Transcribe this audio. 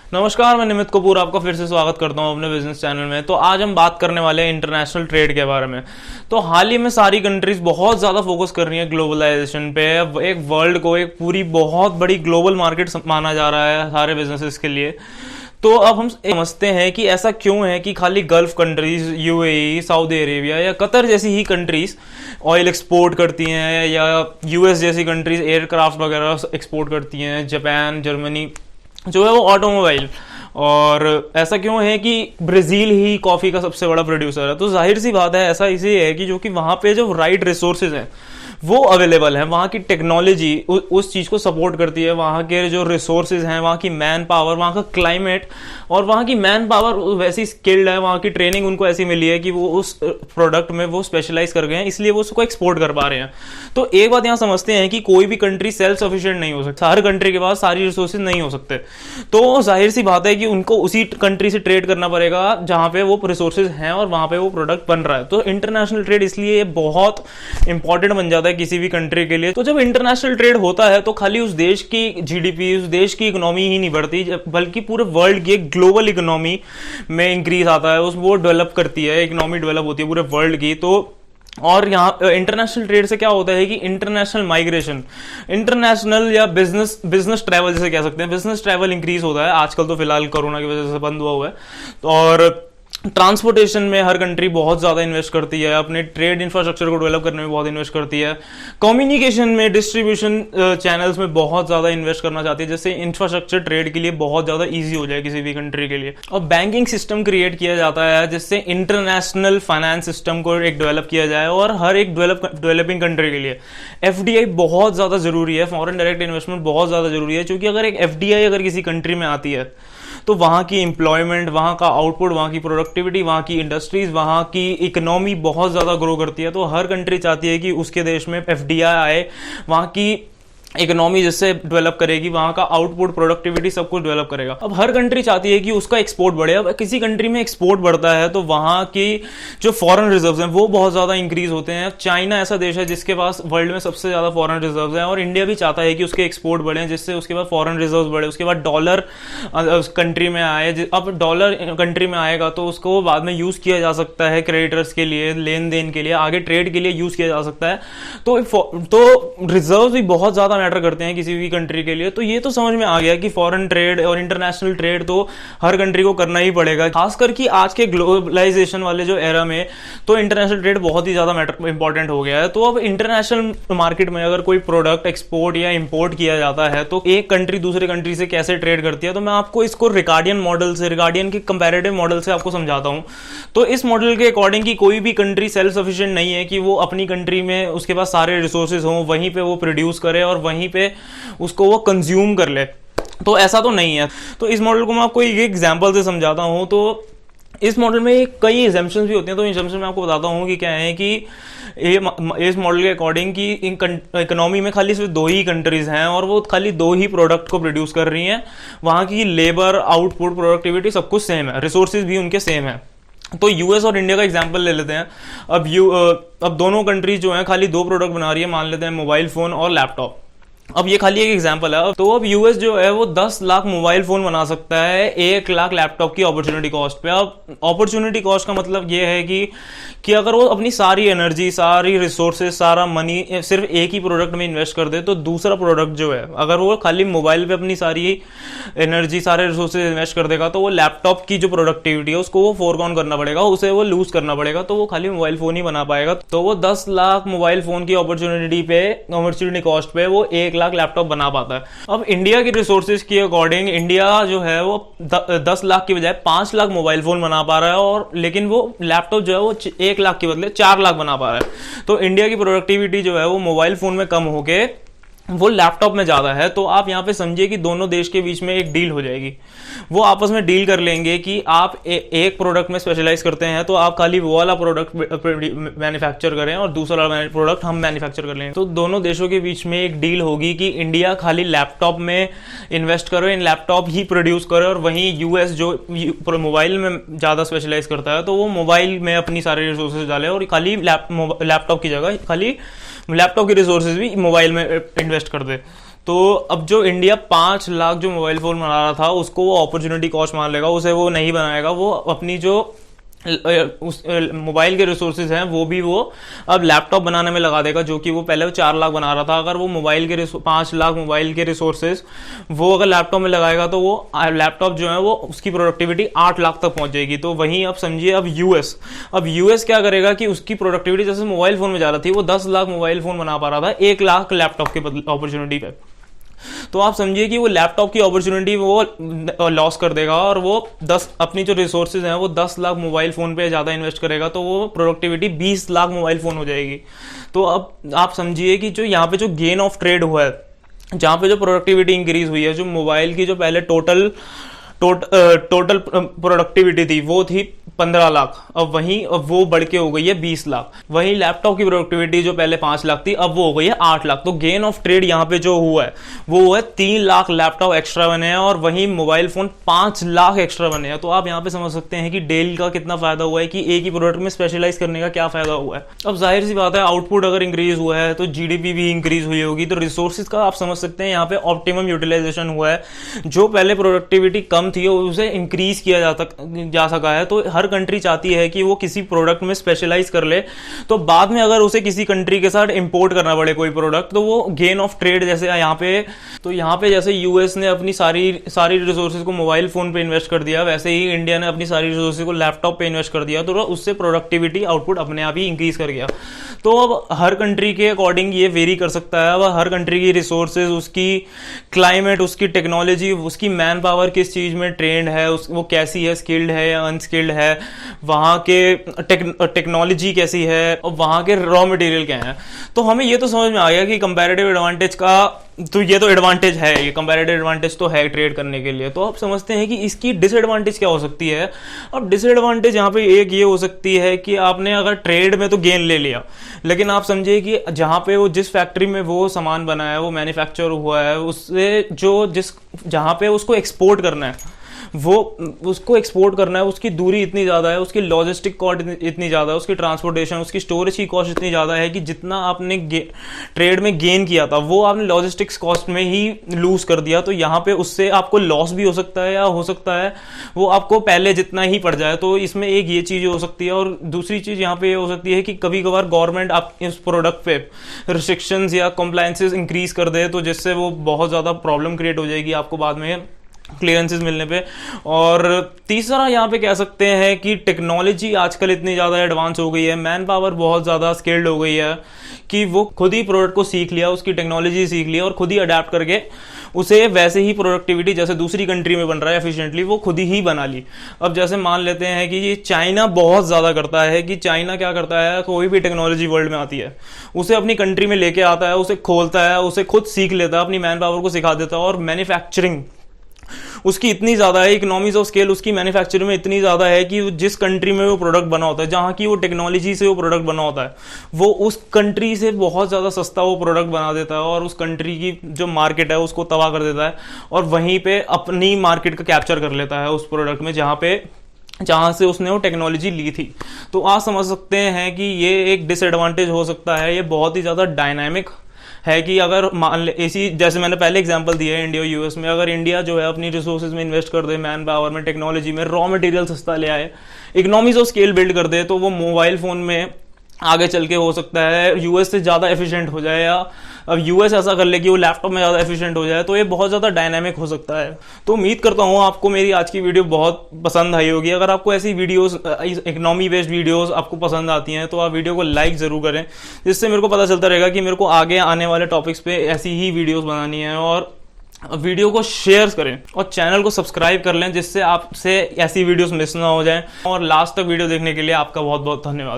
नमस्कार, मैं निमित कपूर आपका फिर से स्वागत करता हूं अपने बिजनेस चैनल में। तो आज हम बात करने वाले हैं इंटरनेशनल ट्रेड के बारे में। तो हाल ही में सारी कंट्रीज बहुत ज़्यादा फोकस कर रही हैं ग्लोबलाइजेशन पे। एक वर्ल्ड को एक पूरी बहुत बड़ी ग्लोबल मार्केट माना जा रहा है सारे बिजनेसेस के लिए। तो अब हम समझते हैं कि ऐसा क्यों है कि खाली gulf countries, UAE, Saudi Arabia या कतर जैसी ही कंट्रीज ऑयल एक्सपोर्ट करती हैं, या यूएस जैसी कंट्रीज एयरक्राफ्ट वगैरह एक्सपोर्ट करती हैं, जापान, जर्मनी जो है वो ऑटोमोबाइल। और ऐसा क्यों है कि ब्राजील ही कॉफी का सबसे बड़ा प्रोड्यूसर है। तो जाहिर सी बात है, ऐसा इसलिए है कि जो कि वहां पे जो राइट रिसोर्सेज हैं वो अवेलेबल है, वहाँ की टेक्नोलॉजी उस चीज़ को सपोर्ट करती है, वहाँ के जो रिसोर्सेज हैं, वहाँ की मैन पावर, वहाँ का क्लाइमेट और वहाँ की मैन पावर वैसी स्किल्ड है, वहाँ की ट्रेनिंग उनको ऐसी मिली है कि वो उस प्रोडक्ट में वो स्पेशलाइज कर गए हैं, इसलिए वो उसको एक्सपोर्ट कर पा रहे हैं। तो एक बात यहाँ समझते हैं कि कोई भी कंट्री सेल्फ सफिशिएंट नहीं हो सकता, हर कंट्री के पास सारी रिसोर्सेज नहीं हो सकते। तो जाहिर सी बात है कि उनको उसी कंट्री से ट्रेड करना पड़ेगा जहाँ पे वो रिसोर्सेज हैं और वहाँ पे वो प्रोडक्ट बन रहा है। तो इंटरनेशनल ट्रेड इसलिए बहुत इंपॉर्टेंट बन जाता है किसी भी कंट्री के लिए। तो जब इंटरनेशनल ट्रेड होता है तो खाली उस देश की जीडीपी, उस देश की इकोनॉमी ही नहीं बढ़ती, बल्कि पूरे वर्ल्ड की एक ग्लोबल इकोनॉमी में इंक्रीज आता है, वो डेवलप करती है, इकोनॉमी डेवलप होती है पूरे वर्ल्ड की। तो और यहाँ इंटरनेशनल ट्रेड से क्या होता है कि इंटरनेशनल माइग्रेशन, इंटरनेशनल या बिजनेस ट्रैवल जैसे कह सकते हैं, बिजनेस ट्रैवल इंक्रीज होता है। आजकल तो फिलहाल कोरोना की वजह से बंद हुआ है। और ट्रांसपोर्टेशन में हर कंट्री बहुत ज़्यादा इन्वेस्ट करती है, अपने ट्रेड इंफ्रास्ट्रक्चर को डेवलप करने में बहुत इन्वेस्ट करती है। कम्युनिकेशन में, डिस्ट्रीब्यूशन चैनल्स में बहुत ज़्यादा इन्वेस्ट करना चाहती है, जिससे इंफ्रास्ट्रक्चर ट्रेड के लिए बहुत ज़्यादा ईजी हो जाए किसी भी कंट्री के लिए। और बैंकिंग सिस्टम क्रिएट किया जाता है जिससे इंटरनेशनल फाइनेंस सिस्टम को एक डेवलप किया जाए। और हर एक डेवलपिंग कंट्री के लिए एफडीआई बहुत ज़्यादा जरूरी है, फॉरेन डायरेक्ट इन्वेस्टमेंट बहुत ज़्यादा जरूरी है, क्योंकि अगर एक एफडीआई अगर किसी कंट्री में आती है तो वहाँ की एम्प्लॉयमेंट, वहाँ का आउटपुट, वहाँ की प्रोडक्टिविटी, वहाँ की इंडस्ट्रीज, वहाँ की इकोनॉमी बहुत ज़्यादा ग्रो करती है। तो हर कंट्री चाहती है कि उसके देश में एफडीआई आए, वहाँ की इकोनॉमी जिससे डेवलप करेगी, वहाँ का आउटपुट, प्रोडक्टिविटी सब कुछ डेवलप करेगा। अब हर कंट्री चाहती है कि उसका एक्सपोर्ट बढ़े। अब किसी कंट्री में एक्सपोर्ट बढ़ता है तो वहाँ की जो फॉरेन रिजर्व्स हैं वो बहुत ज़्यादा इंक्रीज होते हैं। चाइना ऐसा देश है जिसके पास वर्ल्ड में सबसे ज़्यादा फॉरेन रिजर्व्स हैं, और इंडिया भी चाहता है कि उसके एक्सपोर्ट बढ़े, जिससे उसके बाद फॉरेन रिजर्व्स बढ़े, उसके बाद डॉलर कंट्री में आए। अब डॉलर कंट्री में आएगा तो उसको बाद में यूज़ किया जा सकता है क्रेडिटर्स के लिए, लेन देन के लिए, आगे ट्रेड के लिए यूज़ किया जा सकता है। तो रिजर्व भी बहुत ज़्यादा मैटर करते हैं किसी भी कंट्री के लिए। तो ये तो समझ में आ गया कि फॉरेन ट्रेड और इंटरनेशनल ट्रेड तो हर कंट्री को करना ही पड़ेगा, खासकर कि आज के ग्लोबलाइजेशन वाले जो एरा में तो इंटरनेशनल ट्रेड बहुत ही ज्यादा इंपॉर्टेंट हो गया है। तो अब इंटरनेशनल मार्केट में अगर कोई प्रोडक्ट एक्सपोर्ट या इंपोर्ट किया जाता है तो एक कंट्री दूसरे कंट्री से कैसे ट्रेड करती है, तो मैं आपको इसको रिकार्डियन मॉडल से, रिकार्डियन के कंपैरेटिव मॉडल से आपको समझाता हूं। तो इस मॉडल के अकॉर्डिंग कि कोई भी कंट्री सेल्फ सफिशिएंट नहीं है कि वो अपनी कंट्री में उसके पास सारे रिसोर्सेज हों, वहीं पे वो प्रोड्यूस करे और वहीं पे उसको वो कंज्यूम कर ले। तो ऐसा तो नहीं है। तो इस मॉडल को मैं आपको एक एग्जांपल से समझाता हूं। तो इस मॉडल में कई एग्जम्पशंस भी होते हैं। तो एग्जम्पशन मैं आपको बताता हूं कि क्या है कि इस मॉडल के अकॉर्डिंग कि इकोनॉमी में खाली सिर्फ 2 ही कंट्रीज हैं और वो खाली 2 ही प्रोडक्ट को प्रोड्यूस कर रही हैं। वहां की लेबर, आउटपुट, प्रोडक्टिविटी सब कुछ सेम है, रिसोर्सेज भी उनके सेम है। तो यूएस और इंडिया का एग्जांपल ले लेते हैं। अब दोनों कंट्रीज जो हैं खाली 2 प्रोडक्ट बना रही है, मान लेते हैं मोबाइल फोन और लैपटॉप। अब ये खाली एक एग्जांपल है। तो अब यूएस जो है वो 10 लाख मोबाइल फोन बना सकता है 1 लाख लैपटॉप की अपॉर्चुनिटी कॉस्ट पे। अब अपॉर्चुनिटी कॉस्ट का मतलब ये है कि अगर वो अपनी सारी एनर्जी, सारी रिसोर्सेज, सारा मनी सिर्फ एक ही प्रोडक्ट में इन्वेस्ट कर दे, तो दूसरा प्रोडक्ट जो है अगर वो खाली मोबाइल पे अपनी सारी एनर्जी, सारे रिसोर्सेज इन्वेस्ट कर देगा, तो वो लैपटॉप की जो प्रोडक्टिविटी है उसको वो फोरगॉन करना पड़ेगा, उसे वो लूज करना पड़ेगा। तो वो खाली मोबाइल फोन ही बना पाएगा। तो वो 10 लाख मोबाइल फोन की अपॉर्चुनिटी कॉस्ट पे वो 1 लाख लैपटॉप बना पाता है। अब इंडिया की रिसोर्सेज के अकॉर्डिंग इंडिया जो है वो 10 लाख की बजाय 5 लाख मोबाइल फोन बना पा रहा है, और लेकिन वो लैपटॉप जो है वो 1 लाख के बदले 4 लाख बना पा रहा है। तो इंडिया की प्रोडक्टिविटी जो है वो मोबाइल फोन में कम होके वो लैपटॉप में ज्यादा है। तो आप यहां पे समझिए कि दोनों देश के बीच में एक डील हो जाएगी। वो आपस में डील कर लेंगे कि आप एक प्रोडक्ट में स्पेशलाइज करते हैं तो आप खाली वो वाला प्रोडक्ट मैन्युफैक्चर करें और दूसरा प्रोडक्ट हम मैन्युफैक्चर कर लेंगे। तो दोनों देशों के बीच में एक डील होगी कि इंडिया खाली लैपटॉप में इन्वेस्ट करो, इन लैपटॉप ही प्रोड्यूस करो, और वहीं यूएस जो मोबाइल में ज्यादा स्पेशलाइज करता है तो वो मोबाइल में अपनी सारे रिसोर्सेज डाले और खाली लैपटॉप की जगह खाली लैपटॉप के रिसोर्सेज भी मोबाइल में इन्वेस्ट कर दे। तो अब जो इंडिया 5 लाख जो मोबाइल फोन बना रहा था उसको वो अपॉर्चुनिटी कॉस्ट मान लेगा, उसे वो नहीं बनाएगा, वो अपनी जो उस मोबाइल के रिसोर्सेज हैं वो भी वो अब लैपटॉप बनाने में लगा देगा, जो कि वो पहले 4 लाख बना रहा था। अगर वो मोबाइल के 5 लाख मोबाइल के रिसोर्सेज वो अगर लैपटॉप में लगाएगा तो वो लैपटॉप जो है वो उसकी प्रोडक्टिविटी 8 लाख तक पहुंच जाएगी। तो वहीं अब समझिए अब यूएस क्या करेगा कि उसकी प्रोडक्टिविटी जैसे मोबाइल फोन में जा रही थी, वो 10 लाख मोबाइल फोन बना पा रहा था 1 लाख लैपटॉप की अपॉर्चुनिटी पे। तो आप समझिए कि वो लैपटॉप की अपॉर्चुनिटी वो लॉस कर देगा और वो 10 अपनी जो रिसोर्सेज हैं वो 10 लाख मोबाइल फोन पे ज्यादा इन्वेस्ट करेगा, तो वो प्रोडक्टिविटी 20 लाख मोबाइल फोन हो जाएगी। तो अब आप समझिए कि जो यहाँ पे जो गेन ऑफ ट्रेड हुआ है, जहाँ पे जो प्रोडक्टिविटी इंक्रीज हुई है, जो मोबाइल की जो पहले टोटल प्रोडक्टिविटी थी वो थी 15 लाख, अब वो बढ़ के हो गई है 20 लाख। वहीं लैपटॉप की प्रोडक्टिविटी जो पहले 5 लाख थी अब वो हो गई है 8 लाख। तो गेन ऑफ ट्रेड यहाँ पे जो हुआ है वो हुआ है 3 लाख लैपटॉप एक्स्ट्रा बने हैं और वहीं मोबाइल फोन 5 लाख एक्स्ट्रा बने हैं। तो आप यहाँ पे समझ सकते हैं कि डेल का कितना फायदा हुआ है, कि एक ही प्रोडक्ट में स्पेशलाइज करने का क्या फायदा हुआ है। अब जाहिर सी बात है आउटपुट अगर इंक्रीज हुआ है तो जीडीपी भी इंक्रीज हुई होगी, तो रिसोर्सेज का आप समझ सकते हैं यहाँ पे ऑप्टिमम यूटिलाइजेशन हुआ है। जो पहले प्रोडक्टिविटी कम थी उसे इंक्रीज किया जा सका है। तो हर कंट्री चाहती है कि वो किसी प्रोडक्ट में स्पेशलाइज कर ले, तो बाद में अगर उसे किसी कंट्री के साथ इंपोर्ट करना पड़े कोई प्रोडक्ट तो वो गेन ऑफ ट्रेड जैसे यहाँ पे जैसे यूएस ने अपनी सारी रिसोर्सेज को मोबाइल फोन पे इन्वेस्ट कर दिया, वैसे ही इंडिया ने अपनी सारी रिसोर्सेज को लैपटॉप पे इन्वेस्ट कर दिया, तो उससे प्रोडक्टिविटी आउटपुट अपने आप ही इंक्रीज कर गया। तो अब हर कंट्री के अकॉर्डिंग ये वेरी कर सकता है। अब हर कंट्री की रिसोर्सेज, उसकी क्लाइमेट, उसकी टेक्नोलॉजी, उसकी मैन पावर किस चीज में ट्रेंड है, वो कैसी है, स्किल्ड है या अनस्किल्ड है, वहां के टेक्नोलॉजी कैसी है और वहां के रॉ मटेरियल क्या है। तो हमें ये तो समझ में आ गया कि कंपैरेटिव एडवांटेज का तो ये तो एडवांटेज है, ये कंपैरेटिव एडवांटेज तो है ट्रेड करने के लिए। तो आप समझते हैं कि इसकी डिसएडवांटेज क्या हो सकती है। अब डिसएडवांटेज यहाँ पे एक ये हो सकती है कि आपने अगर ट्रेड में तो गेन ले लिया, लेकिन आप समझिए कि जहां पे वो जिस फैक्ट्री में वो सामान बना है, वो मैन्युफैक्चर हुआ है, उससे जहां पे उसको एक्सपोर्ट करना है, उसकी दूरी इतनी ज्यादा है, उसकी लॉजिस्टिक कॉस्ट इतनी ज्यादा है, उसकी ट्रांसपोर्टेशन, उसकी स्टोरेज की कॉस्ट इतनी ज्यादा है कि जितना आपने ट्रेड में गेन किया था वो आपने लॉजिस्टिक्स कॉस्ट में ही लूज कर दिया। तो यहाँ पे उससे आपको लॉस भी हो सकता है, या हो सकता है वो आपको पहले जितना ही पड़ जाए। तो इसमें एक ये चीज हो सकती है। और दूसरी चीज यहाँ पे हो सकती है कि कभी कभार गवर्नमेंट आप इस प्रोडक्ट पे रिस्ट्रिक्शंस या कॉम्प्लायंसेस इंक्रीज कर दे, तो जिससे वो बहुत ज्यादा प्रॉब्लम क्रिएट हो जाएगी आपको बाद में क्लियरेंसेस मिलने पे। और तीसरा यहाँ पे कह सकते हैं कि टेक्नोलॉजी आजकल इतनी ज्यादा एडवांस हो गई है, मैन पावर बहुत ज्यादा स्किल्ड हो गई है कि वो खुद ही प्रोडक्ट को सीख लिया, उसकी टेक्नोलॉजी सीख लिया और खुद ही अडेप्ट करके उसे वैसे ही प्रोडक्टिविटी जैसे दूसरी कंट्री में बन रहा है एफिशिएंटली, वो खुद ही बना ली। अब जैसे मान लेते हैं कि ये चाइना बहुत ज्यादा करता है, कि चाइना क्या करता है, कोई भी टेक्नोलॉजी वर्ल्ड में आती है उसे अपनी कंट्री में लेके आता है, उसे खोलता है, उसे खुद सीख लेता है, अपनी मैन पावर को सिखा देता है। और मैन्युफैक्चरिंग उसकी इतनी ज्यादा है, इकोनॉमीज ऑफ स्केल उसकी मैन्युफैक्चरिंग में इतनी ज्यादा है कि जिस कंट्री में वो प्रोडक्ट बना होता है, जहां की वो टेक्नोलॉजी से वो प्रोडक्ट बना होता है, वो उस कंट्री से बहुत ज्यादा सस्ता वो प्रोडक्ट बना देता है और उस कंट्री की जो मार्केट है उसको तबाह कर देता है और वहीं पे अपनी मार्केट का कैप्चर कर लेता है उस प्रोडक्ट में जहां से उसने वो टेक्नोलॉजी ली थी। तो आप समझ सकते हैं कि ये एक डिसएडवांटेज हो सकता है। ये बहुत ही ज्यादा डायनामिक है कि अगर मान ले इसी जैसे मैंने पहले एग्जांपल दिया है इंडिया और यूएस में, अगर इंडिया जो है अपनी रिसोर्सेज में इन्वेस्ट कर दे, मैन पावर में, टेक्नोलॉजी में, रॉ मटेरियल सस्ता ले आए, इकोनॉमीज ऑफ स्केल बिल्ड कर दे, तो वो मोबाइल फोन में आगे चल के हो सकता है यूएस से ज्यादा एफिशिएंट हो जाए, या अब यूएस ऐसा कर ले कि वो लैपटॉप में ज्यादा एफिशिएंट हो जाए। तो ये बहुत ज्यादा डायनामिक हो सकता है। तो उम्मीद करता हूँ आपको मेरी आज की वीडियो बहुत पसंद आई होगी। अगर आपको ऐसी वीडियोस, इकोनॉमी बेस्ड वीडियोस आपको पसंद आती हैं तो आप वीडियो को लाइक जरूर करें, जिससे मेरे को पता चलता रहेगा कि मेरे को आगे आने वाले टॉपिक्स पे ऐसी ही वीडियोस बनानी है। और वीडियो को शेयर करें और चैनल को सब्सक्राइब कर लें, जिससे आपसे ऐसी वीडियोस मिस ना हो जाएं। और लास्ट तक वीडियो देखने के लिए आपका बहुत बहुत धन्यवाद।